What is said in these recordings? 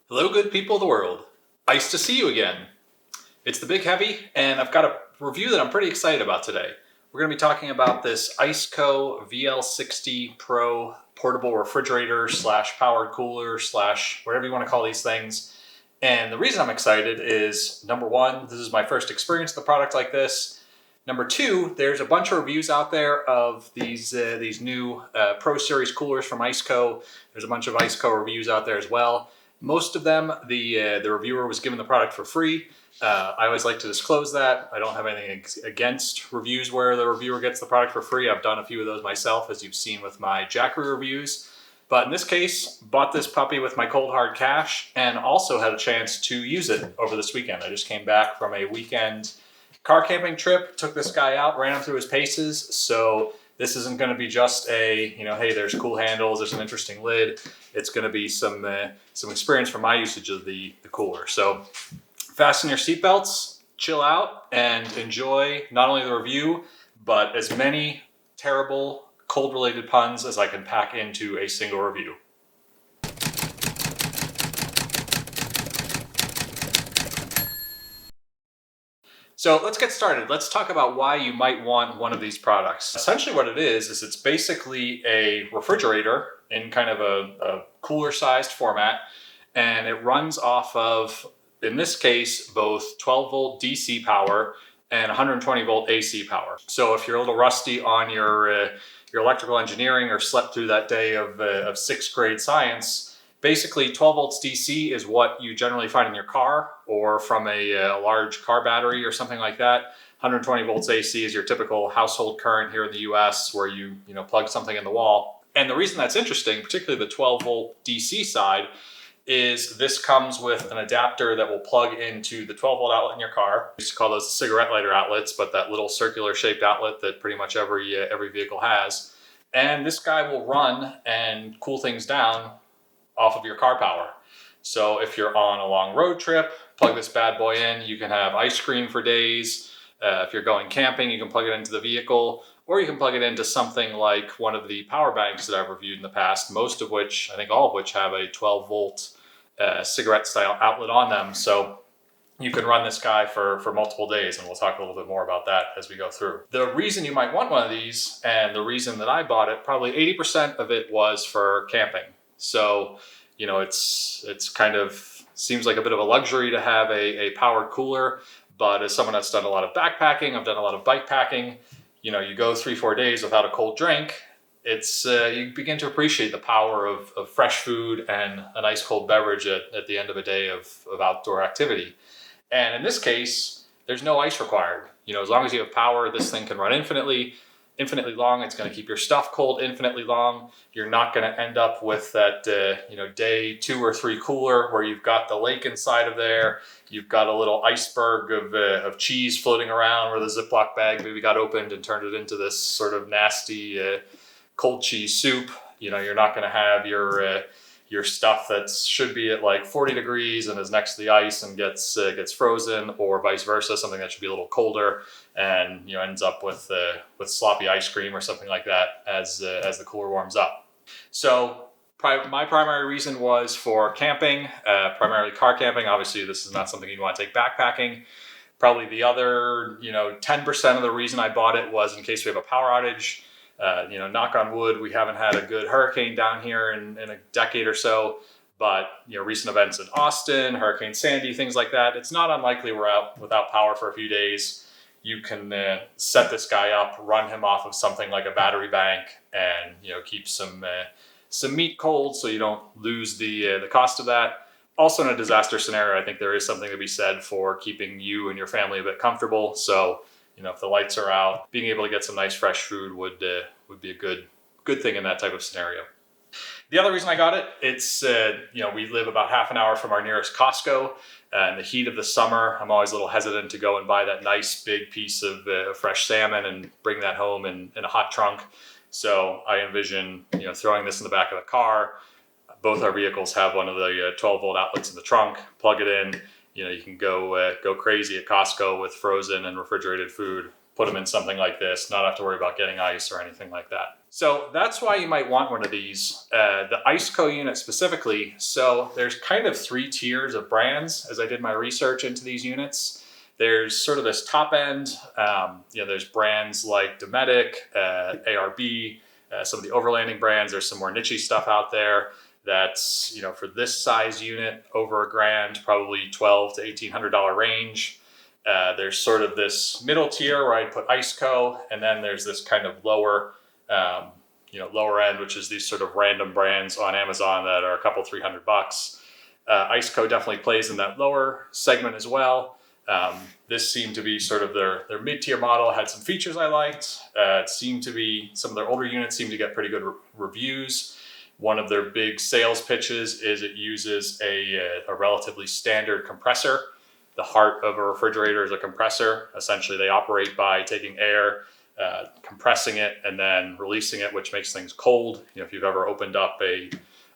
Hello, good people of the world. Nice to see you again. It's the Big Heavy, and I've got a review that I'm pretty excited about today. We're going to be talking about this Iceco VL60 Pro portable refrigerator slash powered cooler slash whatever you want to call these things. And the reason I'm excited is, number one, this is my first experience with a product like this. Number two, there's a bunch of reviews out there of these new Pro Series coolers from Iceco. There's a bunch of Iceco reviews out there as well. Most of them, the reviewer was given the product for free. I always like to disclose that. I don't have anything against reviews where the reviewer gets the product for free. I've done a few of those myself, as you've seen with my Jackery reviews. But in this case, bought this puppy with my cold hard cash and also had a chance to use it over this weekend. I just came back from a weekend car camping trip, took this guy out, ran him through his paces. So this isn't going to be just a, hey, there's cool handles, there's an interesting lid. It's going to be some experience from my usage of the cooler. So fasten your seatbelts, chill out, and enjoy not only the review, but as many terrible cold-related puns as I can pack into a single review. So let's get started. Let's talk about why you might want one of these products. Essentially what it is it's basically a refrigerator in kind of a cooler-sized format, and it runs off of, in this case, both 12-volt DC power and 120-volt AC power. So if you're a little rusty on your electrical engineering or slept through that day of sixth grade science, basically 12 volts DC is what you generally find in your car or from a large car battery or something like that. 120 volts AC is your typical household current here in the US where you plug something in the wall. And the reason that's interesting, particularly the 12 volt DC side, is this comes with an adapter that will plug into the 12 volt outlet in your car. We used to call those cigarette lighter outlets, but that little circular shaped outlet that pretty much every vehicle has. And this guy will run and cool things down off of your car power. So if you're on a long road trip, plug this bad boy in. You can have ice cream for days. If you're going camping, you can plug it into the vehicle, or you can plug it into something like one of the power banks that I've reviewed in the past, most of which, I think all of which, have a 12 volt cigarette style outlet on them. So you can run this guy for multiple days, and we'll talk a little bit more about that as we go through. The reason you might want one of these, and the reason that I bought it, probably 80% of it was for camping. So, it's kind of seems like a bit of a luxury to have a powered cooler, but as someone that's done a lot of backpacking, I've done a lot of bike packing, you go 3-4 days without a cold drink, it's you begin to appreciate the power of fresh food and a nice cold beverage at the end of a day of outdoor activity. And in this case, there's no ice required. As long as you have power, this thing can run infinitely long. It's going to keep your stuff cold infinitely long. You're not going to end up with that day 2 or 3 cooler where you've got the lake inside of there. You've got a little iceberg of cheese floating around where the Ziploc bag maybe got opened and turned it into this sort of nasty cold cheese soup. You're not going to have your stuff that should be at like 40 degrees and is next to the ice and gets frozen, or vice versa, something that should be a little colder and ends up with sloppy ice cream or something like that as the cooler warms up. So my primary reason was for camping, primarily car camping. Obviously, this is not something you want to take backpacking. Probably the other 10% of the reason I bought it was in case we have a power outage. Knock on wood, we haven't had a good hurricane down here in a decade or so, but recent events in Austin, Hurricane Sandy, things like that, it's not unlikely we're out without power for a few days. You can set this guy up, run him off of something like a battery bank, and keep some meat cold so you don't lose the cost of that. Also, in a disaster scenario, I think there is something to be said for keeping you and your family a bit comfortable. So if the lights are out, being able to get some nice fresh food would be a good thing in that type of scenario. The other reason I got it, it's we live about half an hour from our nearest Costco. In the heat of the summer, I'm always a little hesitant to go and buy that nice big piece of fresh salmon and bring that home in a hot trunk. So I envision throwing this in the back of the car. Both our vehicles have one of the 12 volt outlets in the trunk. Plug it in. You can go crazy at Costco with frozen and refrigerated food. Put them in something like this, not have to worry about getting ice or anything like that. So that's why you might want one of these. The Iceco unit specifically, so there's kind of 3 tiers of brands as I did my research into these units. There's sort of this top end, there's brands like Dometic, ARB, some of the overlanding brands. There's some more niche stuff out there that's, for this size unit, over $1,000, probably $1,200 to $1,800 range. There's sort of this middle tier where I'd put Iceco, and then there's this kind of lower end, which is these sort of random brands on Amazon that are a couple $300. Iceco definitely plays in that lower segment as well. This seemed to be sort of their mid-tier model. Had some features I liked. It seemed to be, some of their older units seem to get pretty good reviews. One of their big sales pitches is it uses a relatively standard compressor. The heart of a refrigerator is a compressor. Essentially, they operate by taking air, compressing it, and then releasing it, which makes things cold. If you've ever opened up a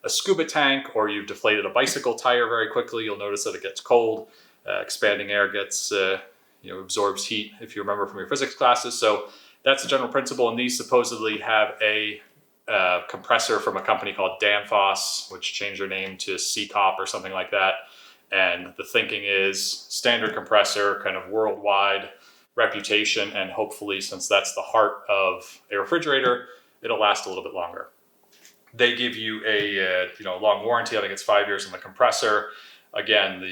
scuba tank or you've deflated a bicycle tire very quickly, you'll notice that it gets cold. Expanding air gets, absorbs heat, if you remember from your physics classes. So that's the general principle. And these supposedly have a compressor from a company called Danfoss, which changed their name to C-Top or something like that. And the thinking is standard compressor, kind of worldwide reputation, and hopefully, since that's the heart of a refrigerator, it'll last a little bit longer. They give you a long warranty. I think it's 5 years on the compressor. Again,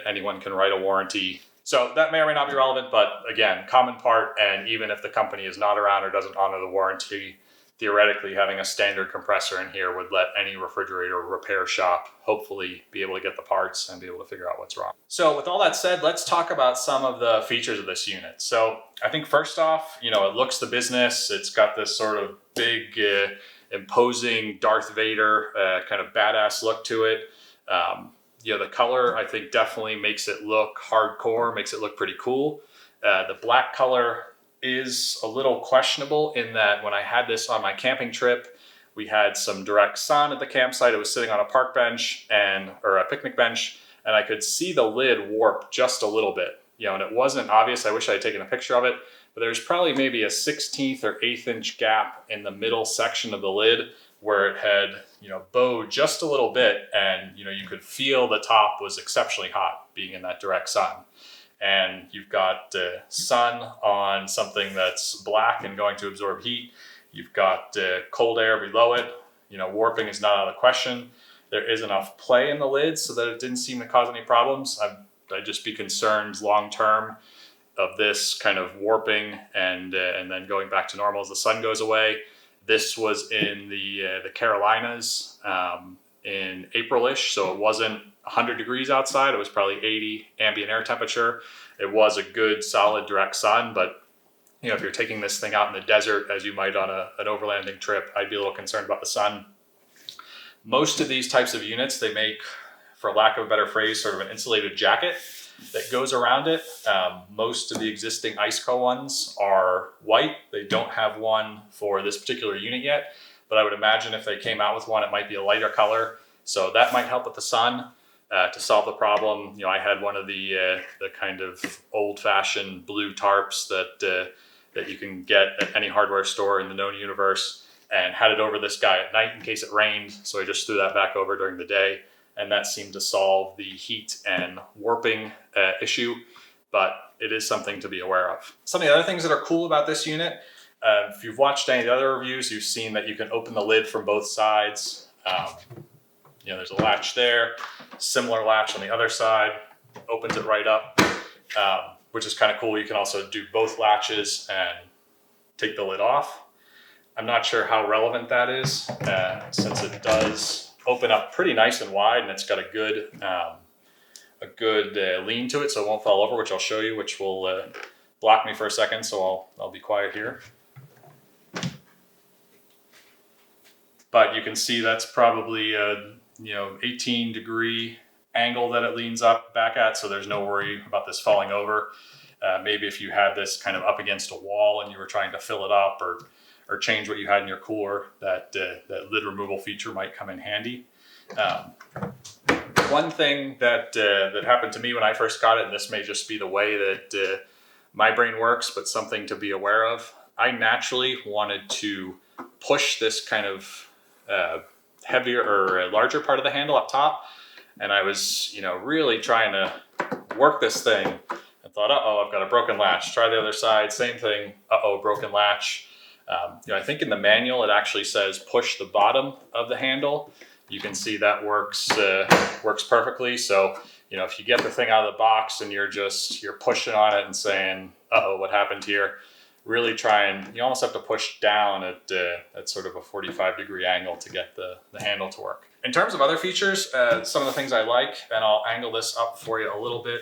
anyone can write a warranty. So that may or may not be relevant, but again, common part, and even if the company is not around or doesn't honor the warranty, theoretically having a standard compressor in here would let any refrigerator repair shop hopefully be able to get the parts and be able to figure out what's wrong. So with all that said, let's talk about some of the features of this unit. So I think first off, it looks the business. It's got this sort of big, imposing Darth Vader kind of badass look to it. The color, I think, definitely makes it look hardcore, makes it look pretty cool. The black color is a little questionable in that when I had this on my camping trip, we had some direct sun at the campsite. It was sitting on a park bench or a picnic bench, and I could see the lid warp just a little bit. And it wasn't obvious. I wish I had taken a picture of it, but there's probably maybe a 16th or 1/8 inch gap in the middle section of the lid where it had, bowed just a little bit, and you could feel the top was exceptionally hot being in that direct sun. And you've got sun on something that's black and going to absorb heat. You've got cold air below it. Warping is not out of the question. There is enough play in the lid so that it didn't seem to cause any problems. I'd just be concerned long term of this kind of warping and then going back to normal as the sun goes away. This was in the Carolinas in April-ish, so it wasn't 100 degrees outside. It was probably 80 ambient air temperature. It was a good solid direct sun, but if you're taking this thing out in the desert as you might on an overlanding trip, I'd be a little concerned about the sun. Most of these types of units, they make, for lack of a better phrase, sort of an insulated jacket that goes around it. Most of the existing Iceco ones are white. They don't have one for this particular unit yet, but I would imagine if they came out with one, it might be a lighter color. So that might help with the sun. To solve the problem, I had one of the kind of old-fashioned blue tarps that you can get at any hardware store in the known universe, and had it over this guy at night in case it rained. So I just threw that back over during the day, and that seemed to solve the heat and warping issue, but it is something to be aware of. Some of the other things that are cool about this unit, if you've watched any of the other reviews, you've seen that you can open the lid from both sides. There's a latch there, similar latch on the other side, opens it right up, which is kind of cool. You can also do both latches and take the lid off. I'm not sure how relevant that is, since it does open up pretty nice and wide, and it's got a good lean to it, so it won't fall over, which I'll show you, which will block me for a second, so I'll be quiet here. But you can see that's probably a 18-degree angle that it leans up back at, so there's no worry about this falling over. Maybe if you had this kind of up against a wall and you were trying to fill it up or change what you had in your cooler, that lid removal feature might come in handy. One thing that happened to me when I first got it, and this may just be the way that my brain works, but something to be aware of, I naturally wanted to push this kind of heavier or larger part of the handle up top. And I was, really trying to work this thing and thought, uh-oh, I've got a broken latch. Try the other side, same thing. Uh-oh, broken latch. I think in the manual, it actually says push the bottom of the handle. You can see that works perfectly. So, if you get the thing out of the box and you're pushing on it and saying, uh-oh, what happened here? Really try and, you almost have to push down at sort of a 45-degree angle to get the handle to work. In terms of other features, some of the things I like, and I'll angle this up for you a little bit.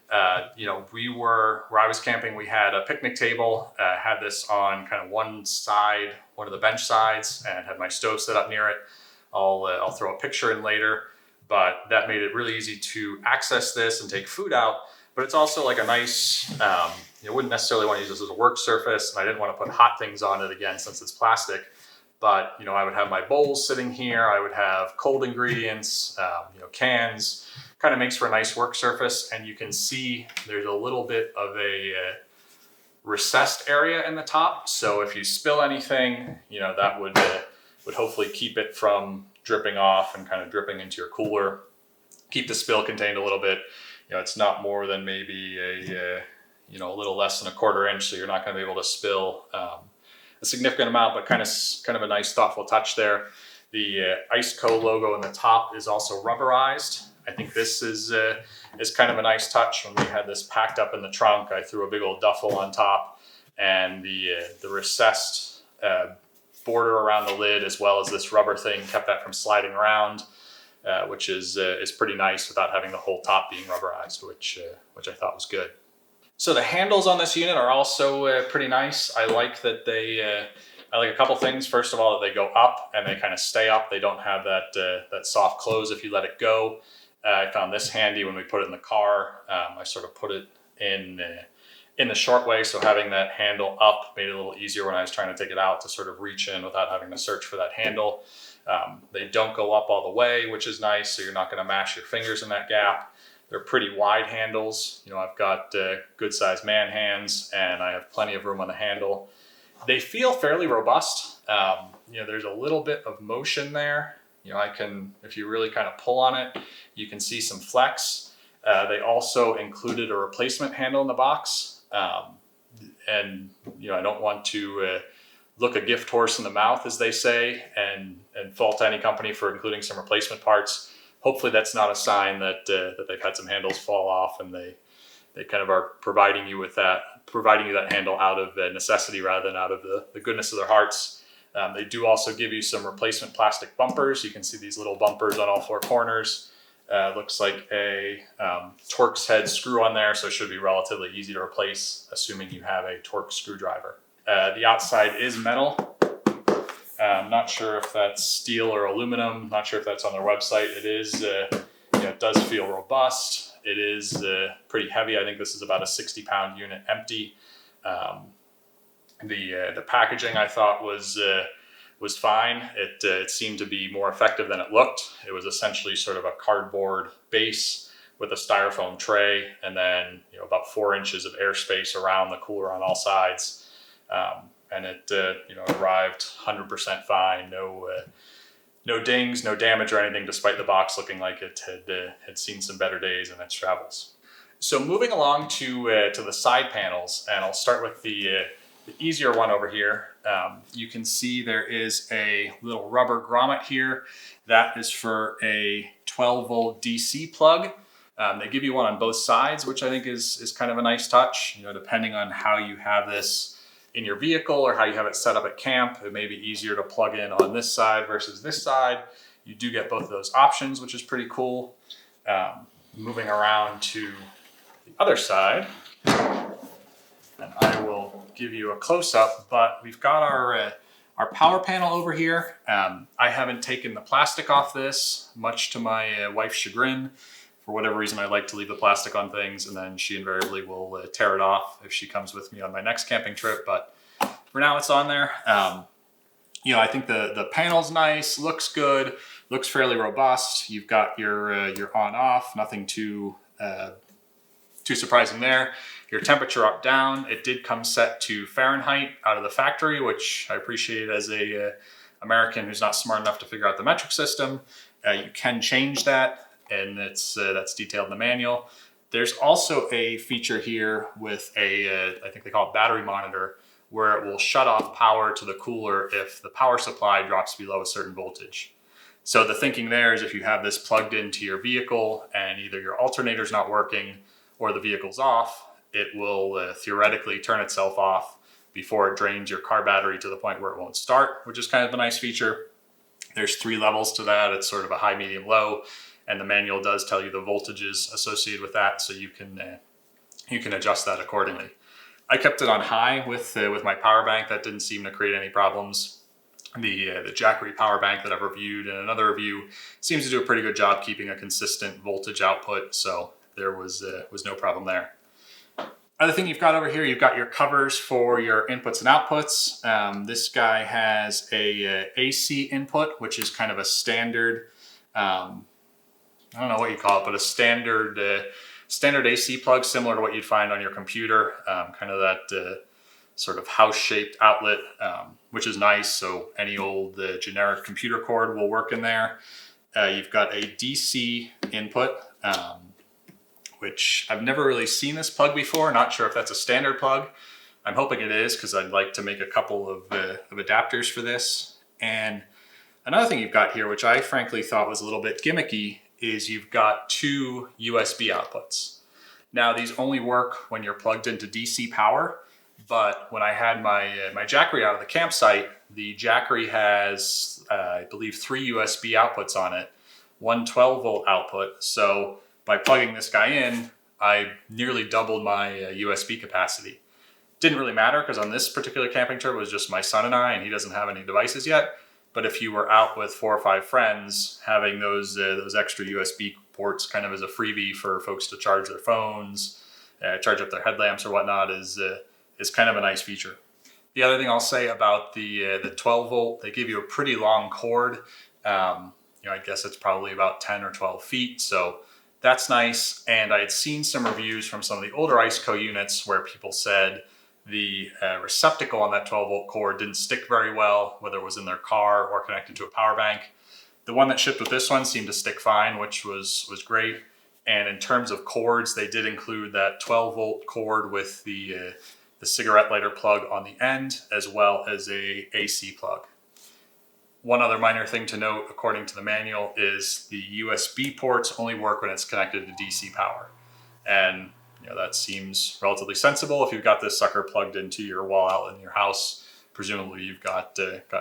Where I was camping, we had a picnic table, had this on kind of one side, one of the bench sides, and had my stove set up near it. I'll throw a picture in later, but that made it really easy to access this and take food out. But it's also like a nice, you wouldn't necessarily want to use this as a work surface, and I didn't want to put hot things on it again since it's plastic. But, I would have my bowls sitting here. I would have cold ingredients, cans. Kind of makes for a nice work surface. And you can see there's a little bit of a recessed area in the top. So if you spill anything, that would hopefully keep it from dripping off and kind of dripping into your cooler. Keep the spill contained a little bit. It's not more than maybe a little less than a 1/4 inch. So you're not going to be able to spill a significant amount, but kind of a nice thoughtful touch there. The Iceco logo in the top is also rubberized. I think this is kind of a nice touch. When we had this packed up in the trunk, I threw a big old duffel on top, and the recessed border around the lid, as well as this rubber thing, kept that from sliding around, which is pretty nice without having the whole top being rubberized, which I thought was good. So the handles on this unit are also pretty nice. I like that I like a couple things. First of all, that they go up and they kind of stay up. They don't have that soft close if you let it go. I found this handy when we put it in the car. I sort of put it in the short way, so having that handle up made it a little easier when I was trying to take it out to sort of reach in without having to search for that handle. They don't go up all the way, which is nice, so you're not going to mash your fingers in that gap. They're pretty wide handles. I've got good sized man hands, and I have plenty of room on the handle. They feel fairly robust. There's a little bit of motion there. If you really kind of pull on it, you can see some flex. They also included a replacement handle in the box. And I don't want to look a gift horse in the mouth, as they say, and fault any company for including some replacement parts. Hopefully that's not a sign that they've had some handles fall off, and they kind of are providing you that handle out of necessity rather than out of the goodness of their hearts. They do also give you some replacement plastic bumpers. You can see these little bumpers on all 4 corners. Looks like a Torx head screw on there, so it should be relatively easy to replace, assuming you have a Torx screwdriver. The outside is metal. I'm not sure if that's steel or aluminum. Not sure if that's on their website. It is, it does feel robust. It is pretty heavy. I think this is about a 60-pound unit empty. The packaging I thought was fine. It seemed to be more effective than it looked. It was essentially sort of a cardboard base with a styrofoam tray, and then about 4 inches of airspace around the cooler on all sides. And it arrived 100% fine. No dings, no damage or anything, despite the box looking like it had seen some better days in its travels. So moving along to the side panels, and I'll start with the easier one over here. You can see there is a little rubber grommet here. That is for a 12-volt DC plug. They give you one on both sides, which I think is kind of a nice touch. Depending on how you have this in your vehicle or how you have it set up at camp, it may be easier to plug in on this side versus this side. You do get both of those options, which is pretty cool. Moving around to the other side, and I will give you a close-up, but we've got our power panel over here. I haven't taken the plastic off this, much to my wife's chagrin. For whatever reason, I like to leave the plastic on things, and then she invariably will tear it off if she comes with me on my next camping trip. But for now, it's on there. I think the panel's nice, looks good, looks fairly robust. You've got your on-off, nothing too too surprising there. Your temperature up, down, it did come set to Fahrenheit out of the factory, which I appreciate as a American who's not smart enough to figure out the metric system. You can change that, and that's detailed in the manual. There's also a feature here with I think they call it battery monitor, where it will shut off power to the cooler if the power supply drops below a certain voltage. So the thinking there is if you have this plugged into your vehicle and either your alternator's not working or the vehicle's off, it will theoretically turn itself off before it drains your car battery to the point where it won't start, which is kind of a nice feature. There's 3 levels to that. It's sort of a high, medium, low, and the manual does tell you the voltages associated with that, so you can adjust that accordingly. I kept it on high with my power bank. That didn't seem to create any problems. The Jackery power bank that I've reviewed in another review seems to do a pretty good job keeping a consistent voltage output, so there was no problem there. Other thing you've got over here, you've got your covers for your inputs and outputs. This guy has a AC input, which is kind of a standard, I don't know what you call it, but a standard AC plug, similar to what you'd find on your computer, kind of that sort of house-shaped outlet, which is nice. So any old generic computer cord will work in there. You've got a DC input, which I've never really seen this plug before. Not sure if that's a standard plug. I'm hoping it is, because I'd like to make a couple of adapters for this. And another thing you've got here, which I frankly thought was a little bit gimmicky, is you've got 2 USB outputs. Now these only work when you're plugged into DC power, but when I had my Jackery out of the campsite, the Jackery has, I believe, 3 USB outputs on it, 1 12-volt output. So by plugging this guy in, I nearly doubled my USB capacity. Didn't really matter, because on this particular camping trip it was just my son and I, and he doesn't have any devices yet. But if you were out with 4 or 5 friends, having those extra USB ports kind of as a freebie for folks to charge their phones, charge up their headlamps or whatnot is kind of a nice feature. The other thing I'll say about the 12 volt, they give you a pretty long cord. I guess it's probably about 10 or 12 feet. So that's nice. And I had seen some reviews from some of the older Iceco units where people said the receptacle on that 12 volt cord didn't stick very well, whether it was in their car or connected to a power bank. The one that shipped with this one seemed to stick fine, which was great. And in terms of cords, they did include that 12 volt cord with the cigarette lighter plug on the end, as well as a AC plug. One other minor thing to note, according to the manual, is the USB ports only work when it's connected to DC power. And that seems relatively sensible. If you've got this sucker plugged into your wall outlet in your house, presumably you've got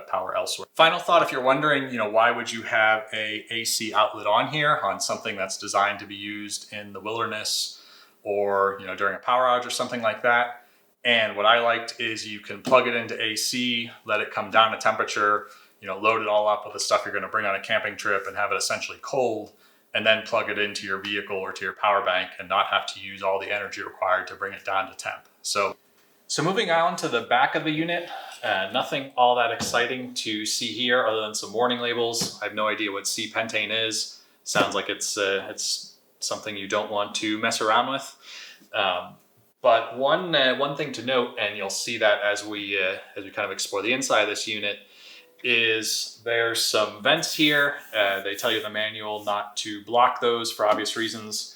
power elsewhere. Final thought, if you're wondering, why would you have a AC outlet on here on something that's designed to be used in the wilderness or during a power outage or something like that? And what I liked is you can plug it into AC, let it come down to temperature, load it all up with the stuff you're going to bring on a camping trip and have it essentially cold, and then plug it into your vehicle or to your power bank and not have to use all the energy required to bring it down to temp. So moving on to the back of the unit, nothing all that exciting to see here other than some warning labels. I have no idea what C-pentane is. Sounds like it's something you don't want to mess around with. But one thing to note, and you'll see that as we kind of explore the inside of this unit, is there's some vents here. They tell you in the manual not to block those for obvious reasons.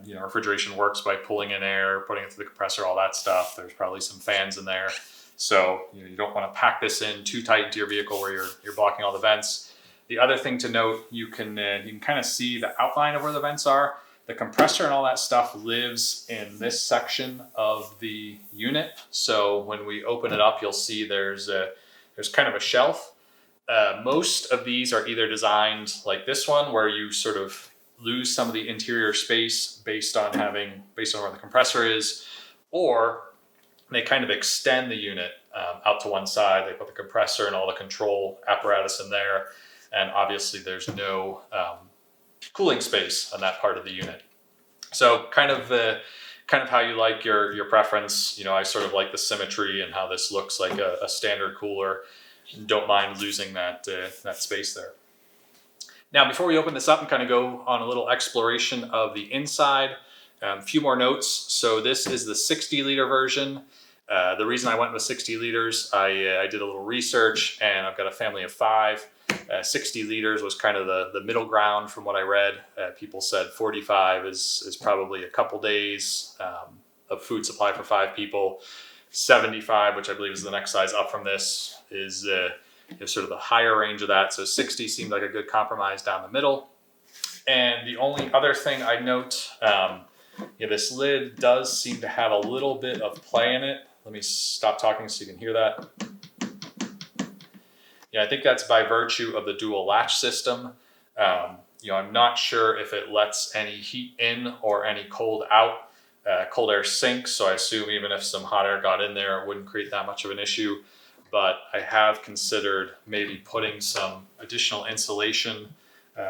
Refrigeration works by pulling in air, putting it through the compressor, all that stuff. There's probably some fans in there. So you don't want to pack this in too tight into your vehicle where you're blocking all the vents. The other thing to note, you can kind of see the outline of where the vents are. The compressor and all that stuff lives in this section of the unit. So when we open it up, you'll see there's kind of a shelf. Most of these are either designed like this one, where you sort of lose some of the interior space based on where the compressor is, or they kind of extend the unit out to one side. They put the compressor and all the control apparatus in there, and obviously there's no cooling space on that part of the unit. So kind of how you like your preference. I sort of like the symmetry and how this looks like a standard cooler. Don't mind losing that space there. Now, before we open this up and kind of go on a little exploration of the inside, A few more notes. So this is the 60-liter version. The reason I went with 60 liters, I did a little research, and I've got a family of 5. 60 liters was kind of the middle ground from what I read. People said 45 is probably a couple days of food supply for 5 people. 75, which I believe is the next size up from this, is sort of the higher range of that. So 60 seemed like a good compromise down the middle. And the only other thing I note, this lid does seem to have a little bit of play in it. Let me stop talking so you can hear that. Yeah, I think that's by virtue of the dual latch system. I'm not sure if it lets any heat in or any cold out. Cold air sinks, so I assume even if some hot air got in there, it wouldn't create that much of an issue. But I have considered maybe putting some additional insulation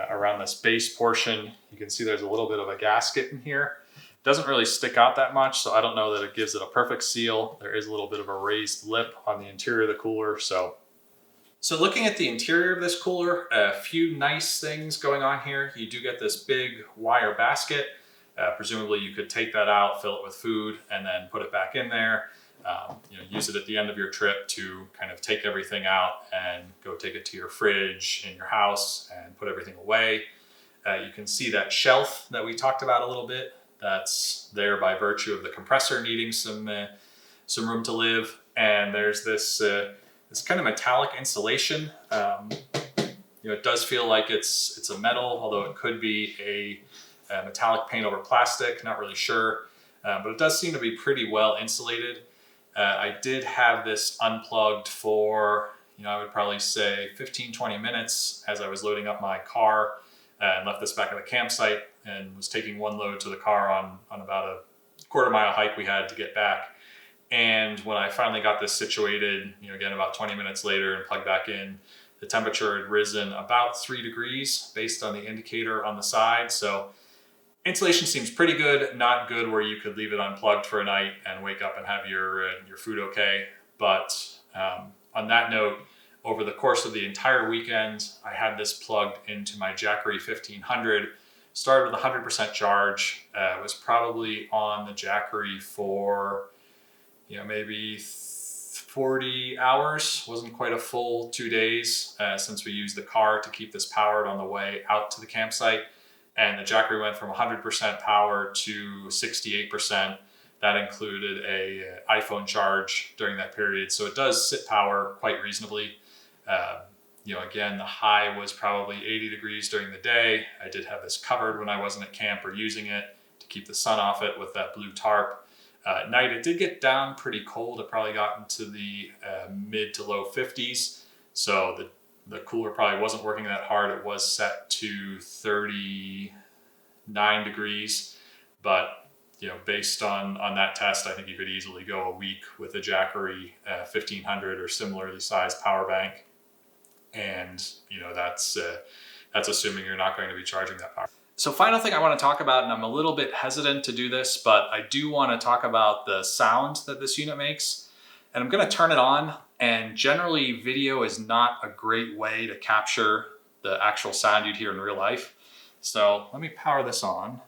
around this base portion. You can see there's a little bit of a gasket in here. Doesn't really stick out that much, so I don't know that it gives it a perfect seal. There is a little bit of a raised lip on the interior of the cooler. So looking at the interior of this cooler, a few nice things going on here. You do get this big wire basket. Presumably you could take that out, fill it with food, and then put it back in there. Use it at the end of your trip to kind of take everything out and go take it to your fridge in your house and put everything away. You can see that shelf that we talked about a little bit. That's there by virtue of the compressor needing some room to live. And there's this kind of metallic insulation. It does feel like it's a metal, although it could be a metallic paint over plastic, not really sure. But it does seem to be pretty well insulated. I did have this unplugged for, I would probably say 15-20 minutes as I was loading up my car, and left this back at the campsite and was taking one load to the car on about a quarter-mile hike we had to get back. And when I finally got this situated, again, about 20 minutes later and plugged back in, the temperature had risen about 3 degrees based on the indicator on the side. So insulation seems pretty good, not good where you could leave it unplugged for a night and wake up and have your food okay. But on that note, over the course of the entire weekend, I had this plugged into my Jackery 1500. Started with 100% charge. Was probably on the Jackery for maybe 40 hours. Wasn't quite a full 2 days since we used the car to keep this powered on the way out to the campsite. And the Jackery went from 100% power to 68%. That included a iPhone charge during that period. So it does sit power quite reasonably. Again, the high was probably 80 degrees during the day. I did have this covered when I wasn't at camp or using it to keep the sun off it with that blue tarp. At night, it did get down pretty cold. It probably got into the mid to low 50s. So the cooler probably wasn't working that hard. It was set to 39 degrees, but based on that test, I think you could easily go a week with a Jackery 1500 or similarly sized power bank. And that's assuming you're not going to be charging that power. So final thing I want to talk about, and I'm a little bit hesitant to do this, but I do want to talk about the sound that this unit makes. And I'm going to turn it on, and generally video is not a great way to capture the actual sound you'd hear in real life. So let me power this on.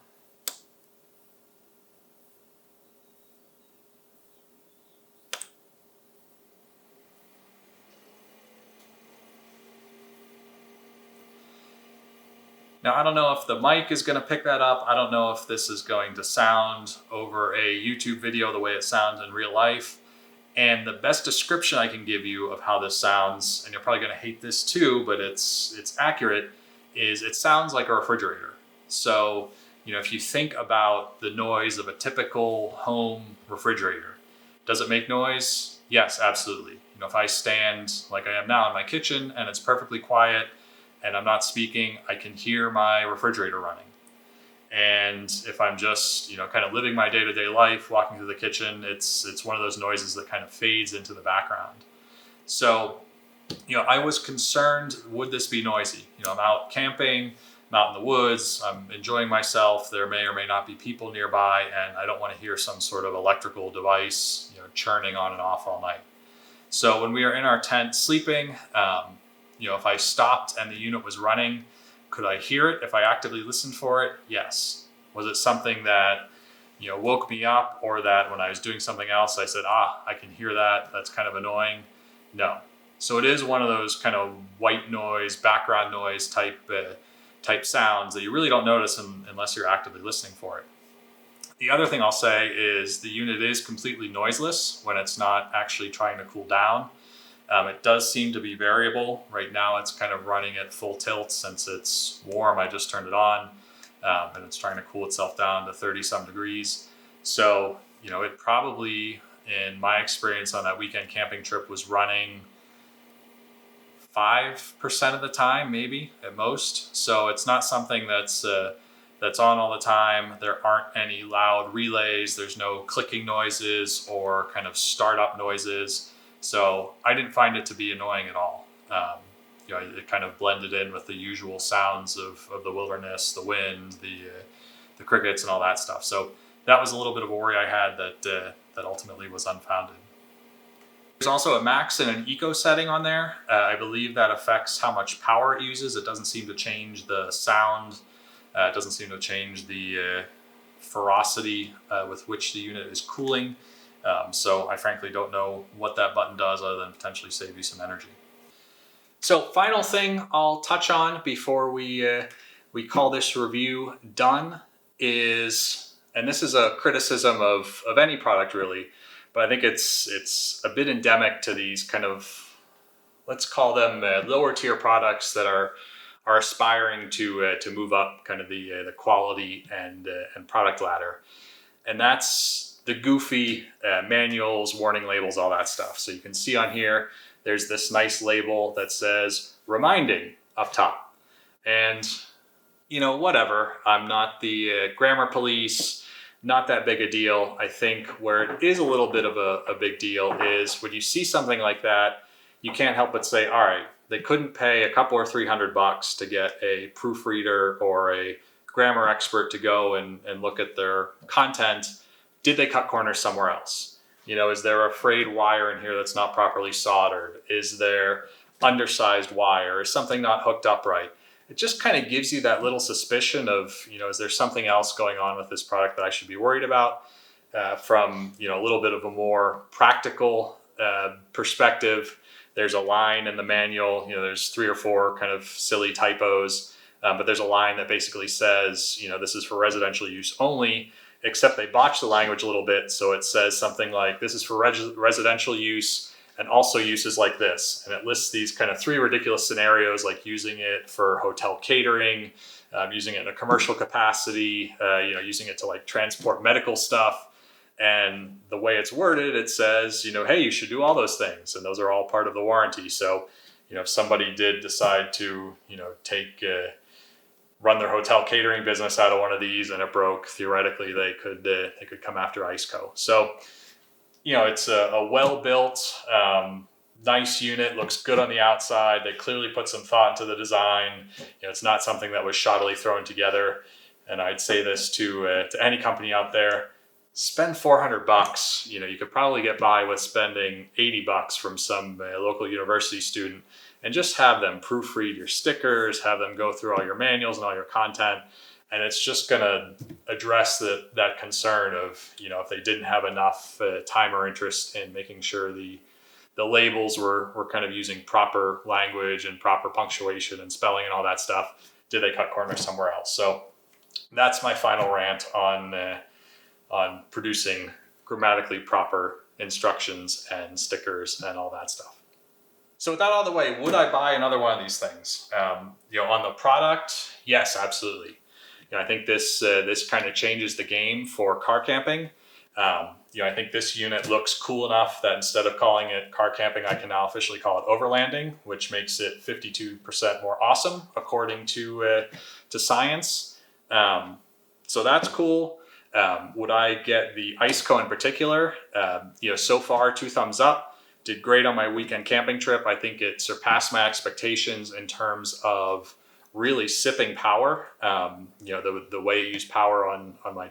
Now, I don't know if the mic is going to pick that up. I don't know if this is going to sound over a YouTube video the way it sounds in real life. And the best description I can give you of how this sounds, and you're probably going to hate this too, but it's accurate, is it sounds like a refrigerator. So, if you think about the noise of a typical home refrigerator, does it make noise? Yes, absolutely. If I stand like I am now in my kitchen and it's perfectly quiet, and I'm not speaking, I can hear my refrigerator running. And if I'm just, kind of living my day-to-day life, walking through the kitchen, it's one of those noises that kind of fades into the background. So, I was concerned, would this be noisy? I'm out camping, I'm out in the woods, I'm enjoying myself, there may or may not be people nearby, and I don't want to hear some sort of electrical device, churning on and off all night. So when we are in our tent sleeping, if I stopped and the unit was running, could I hear it if I actively listened for it? Yes. Was it something that woke me up, or that when I was doing something else, I said, I can hear that. That's kind of annoying. No. So it is one of those kind of white noise, background noise type sounds that you really don't notice unless you're actively listening for it. The other thing I'll say is the unit is completely noiseless when it's not actually trying to cool down. It does seem to be variable. Right now it's kind of running at full tilt since it's warm. I just turned it on, and it's trying to cool itself down to 30 some degrees. So, it probably, in my experience on that weekend camping trip, was running 5% of the time, maybe at most. So it's not something that's on all the time. There aren't any loud relays. There's no clicking noises or kind of startup noises. So I didn't find it to be annoying at all. It kind of blended in with the usual sounds of the wilderness, the wind, the crickets, and all that stuff. So that was a little bit of a worry I had that ultimately was unfounded. There's also a max and an eco setting on there. I believe that affects how much power it uses. It doesn't seem to change the sound. It doesn't seem to change the ferocity with which the unit is cooling. So I frankly don't know what that button does other than potentially save you some energy. So final thing I'll touch on before we call this review done is, and this is a criticism of any product really, but I think it's a bit endemic to these kind of, let's call them lower tier products that are aspiring to move up kind of the quality and product ladder, and that's the goofy manuals, warning labels, all that stuff. So you can see on here, there's this nice label that says reminding up top, and whatever. I'm not the grammar police. Not that big a deal. I think where it is a little bit of a big deal is when you see something like that, you can't help but say, all right, they couldn't pay a couple or $300 to get a proofreader or a grammar expert to go and look at their content. Did they cut corners somewhere else? Is there a frayed wire in here that's not properly soldered? Is there undersized wire? Is something not hooked up right? It just kind of gives you that little suspicion of, is there something else going on with this product that I should be worried about? From, a little bit of a more practical perspective, there's a line in the manual, there's 3 or 4 kind of silly typos, but there's a line that basically says, this is for residential use only, except they botch the language a little bit. So it says something like, this is for residential use and also uses like this. And it lists these kind of 3 ridiculous scenarios, like using it for hotel catering, using it in a commercial capacity, using it to like transport medical stuff. And the way it's worded, it says, hey, you should do all those things. And those are all part of the warranty. So, if somebody did decide to, run their hotel catering business out of one of these and it broke, theoretically, they could come after Iceco. So, it's a well-built, nice unit, looks good on the outside. They clearly put some thought into the design. It's not something that was shoddily thrown together. And I'd say this to any company out there: spend $400. You could probably get by with spending $80 from some local university student, and just have them proofread your stickers, have them go through all your manuals and all your content. And it's just going to address that concern of, if they didn't have enough time or interest in making sure the labels were kind of using proper language and proper punctuation and spelling and all that stuff, did they cut corners somewhere else? So that's my final rant on producing grammatically proper instructions and stickers and all that stuff. So with that out of the way, would I buy another one of these things? On the product, yes, absolutely. I think this kind of changes the game for car camping. I think this unit looks cool enough that instead of calling it car camping, I can now officially call it overlanding, which makes it 52% more awesome according to science. So that's cool. Would I get the Iceco in particular? So far, 2 thumbs up. Did great on my weekend camping trip. I think it surpassed my expectations in terms of really sipping power. The way it used power on my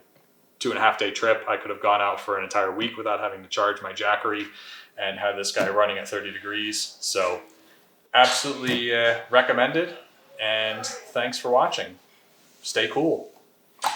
2.5-day trip, I could have gone out for an entire week without having to charge my Jackery and had this guy running at 30 degrees. So absolutely recommended. And thanks for watching. Stay cool.